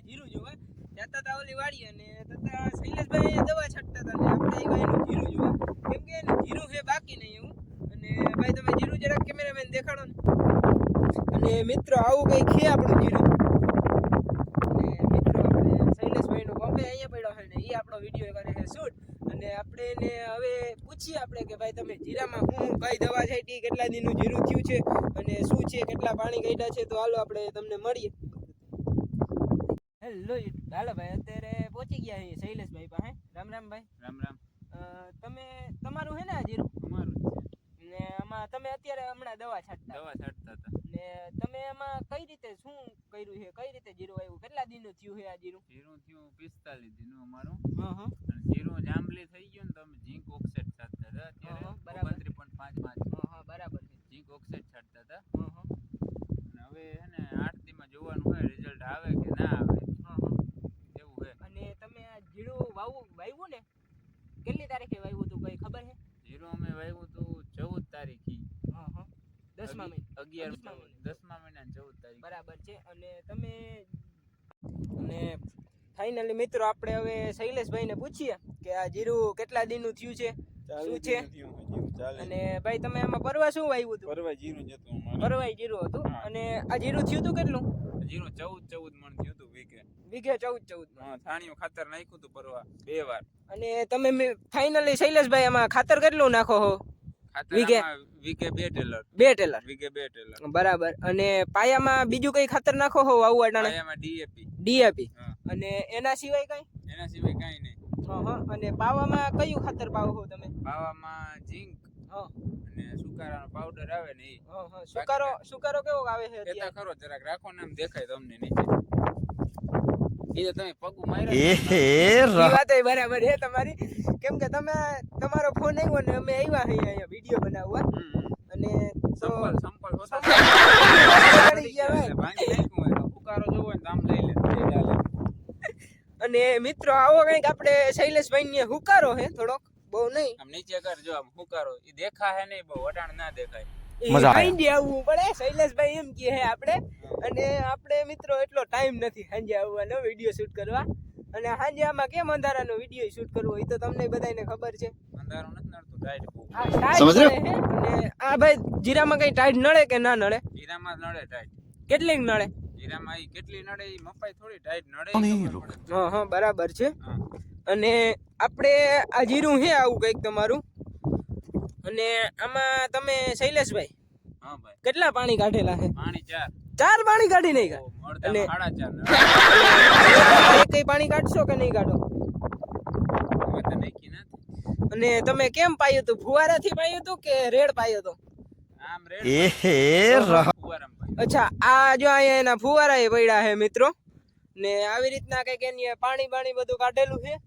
જીરું જોવા જતા હતા ઓલી વાડી અને તથા શૈલેષભાઈ દવા છાંટતા હતા ને આપણે આવ્યા એનું જીરું જોવા કેમ કે એનું જીરું છે બાકી નહીં એવું અને ભાઈ તમે જીરું જરાક કેમેરામેન દેખાડો ને અને મિત્રો આવું કંઈક છે આપણું જીરું અને મિત્રો આપણે શૈલેષભાઈનો બોમ્બે અહીંયા પડ્યો છે ને એ આપણો વિડીયો કરે છે શૂટ અને આપણે એને હવે પૂછીએ આપણે કે ભાઈ તમે જીરામાં હું કઈ દવા છાંટી કેટલા દિનનું જીરું થયું છે અને શું છે કેટલા પાણી કાઢ્યા છે તો હાલો આપણે તમને મળીએ હેલો હાલો ભાઈ અત્યારે પહોંચી ગયા છીએ શૈલેષભાઈ પાસે રામ રામ ભાઈ રામ રામ તમે તમારું હે ને આ જીરું અમારું ને આમાં તમે અત્યારે હમણાં દવા છાંટતા હતા ને તમે એમાં કઈ રીતે શું કર્યું છે કઈ રીતે જીરું આવ્યું કેટલા દિનનું થયું છે આ જીરું જીરું થયું 45 દિનનું અમારું હા અને જીરું જાંબલી થઈ ગયું ને તો અમે ઝીંક ઓક્સાઇડ છાંટતા હતા અત્યારે બરાબર 29.5 હા બરાબર છે ઝીંક ઓક્સાઇડ છાંટતા હતા હા અને હવે હે ને 8 દીમાં જોવાનું હોય રિઝલ્ટ આવે કે ના આવે એવું છે અને તમે આ જીરું વાવ્યું ને કેટલી તારીખે વાવ્યું હતું કઈ ખબર છે જીરું અમે વાવ્યું હતું 14 તારીખે હા 10મા મહિને 10મા મહિના 14 તારીખ બરાબર છે અને તમે અને ફાઇનલી મિત્રો આપણે હવે શૈલેષભાઈને પૂછીએ કે આ જીરું કેટલા દિનનું થયું છે શું છે અને ભાઈ તમે એમાં પરવા શું વાવ્યું હતું પરવા જીરું જ હતું અમારે પરવાઈ જીરું હતું અને આ જીરું થયું હતું કેટલું જીરું 14 મણ થયું હતું વીઘે 14 હા છાણિયું ખાતર નાખ્યું હતું પરવા 2 વાર અને તમે ફાઇનલી શૈલેષભાઈ આમાં ખાતર કેટલું નાખો હો વીઘે 2 ટેલર બરાબર અને પાયામાં બીજું કઈ ખાતર નાખો હો વાવવા ટાણે પાયામાં ડીએપી અને એના સિવાય કઈ કાઈ નહીં હા અને પાવામાં કયું ખાતર પાવો છો તમે પાવામાં ઝીંક હા અને સુકારાનો પાવડર આવે ને ઈ સુકારો કેવો આવે છે કેતા ખરો જરાક રાખો ને આમ દેખાય તમને નીચે ઈ તમે પગું માર્યા વાતય બરાબર છે તમારી કેમ કે તમે તમારો ફોન આવ્યો ને અમે આવ્યા અહીંયા વિડિયો બનાવવા અને સંપલ હોતા ભાંગી નાખ્યું હોય સુકારો જોવો ને આમ લઈ લે અને મિત્રો આવો કંઈક આપણે શૈલેષભાઈ ને હુકારો હે થોડોક બહુ નહીં આમ નીચે કરજો આમ હુકારો ઈ દેખાય હે નહીં બહુ વટાણ ના દેખાય સાંજે આવવું પડે શૈલેષભાઈ એમ કહે આપણે અને આપણે મિત્રો એટલો ટાઈમ નથી સાંજે આવવાનો વિડીયો શૂટ કરવા અને સાંજે આમાં કેમ અંધારાનો વિડીયો શૂટ કરવો એ તો તમને બધાને ખબર છે અંધારું નથી નડતું ટાઈટ બહુ સમજ રહ્યો અને આ ભાઈ જીરામાં કઈ ટાઈટ નડે કે ના નડે જીરામાં નડે ટાઈટ કેટલીક નડે જીરામાં ઈ કેટલી નડે ઈ મપાઈ થોડી ટાઈટ નડે હા બરાબર છે અને આપણે આ જીરું છે આવું કંઈક તમારું અને આમાં તમે શૈલેષભાઈ હા ભાઈ કેટલા પાણી કાઢેલા છે પાણી 4 પાણી કાઢી નહીં અને 4.5 કઈ પાણી કાઢશો કે નહીં કાઢો અને તમે કેમ પાયું હતું ફુવારાથી પાયું હતું કે રેડ પાયો હતો આમ રેડ અચ્છા આ જો અહીંયા એના ફુવારા એ પડ્યા છે મિત્રો ને આવી રીતના કઈક એની પાણી બધું કાઢેલું છે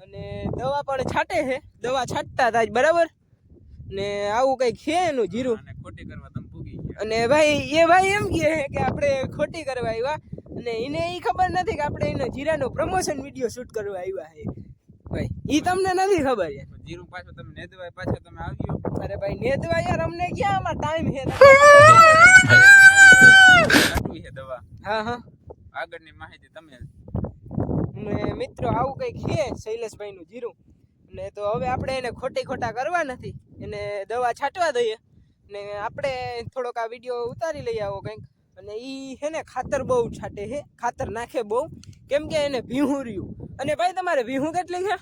અને દવા પણ છાંટે છે દવા છાંટતા હતા બરાબર ને આવું કઈક છે એનું જીરું ખોટી કરવા તમે ભૂગી ગયા અને ભાઈ એમ કહે કે આપણે ખોટી કરવા આવ્યા અને એને એ ખબર નથી કે આપણે એનો જીરાનો પ્રમોશન વિડીયો શૂટ કરવા આવ્યા છે ભાઈ ઈ તમને નથી ખબર યાર જીરું પાછો તમે નેદવાય પાછો તમે આવ્યો અરે ભાઈ નેદવા યાર અમને ક્યાં આમાં ટાઈમ છે કાઢવી છે દવા હા આગળની માહિતી તમે ને મિત્રો આવું કંઈક છે શૈલેષભાઈનું જીરું ને તો હવે આપણે એને ખોટા કરવા નથી એને દવા છાંટવા દઈએ ને આપણે થોડોક આ વિડીયો ઉતારી લઈ આવો કંઈક અને ઈ હે ને ખાતર બહુ છાંટે છે ખાતર નાખે બહુ કેમ કે એને ભીહું રહ્યું અને ભાઈ તમારે ભીહું કેટલી છે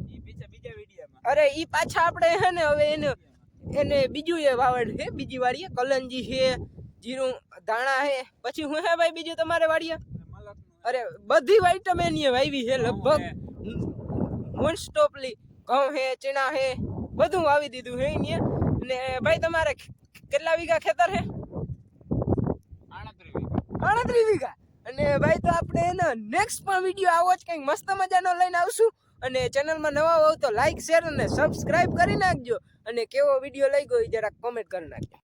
ઈ બીજા વિડીયોમાં અરે ઈ પાછા આપણે હે ને હવે એને બીજું એ વાવડ છે બીજી વાડીએ કલંજી છે જીરું ધાણા છે પછી હું હે ભાઈ બીજું તમારે વાડીએ અરે બધી આઈટમ એની વાવી છે લગભગ નોન સ્ટોપલી ઘઉં હે ચણા હે બધું વાવી દીધું હે ને અને ભાઈ તમારે કેટલા વીઘા ખેતર છે 38 વીઘા અને ભાઈ તો આપણે એનો નેક્સ્ટ પણ વિડીયો આવો જ કંઈક મસ્ત મજાનો લઈને આવશું અને ચેનલમાં નવા હોવ તો લાઈક શેર અને સબસ્ક્રાઇબ કરી નાખજો અને કેવો વિડીયો લઈ ગયો જરા કોમેન્ટ કરી નાખજો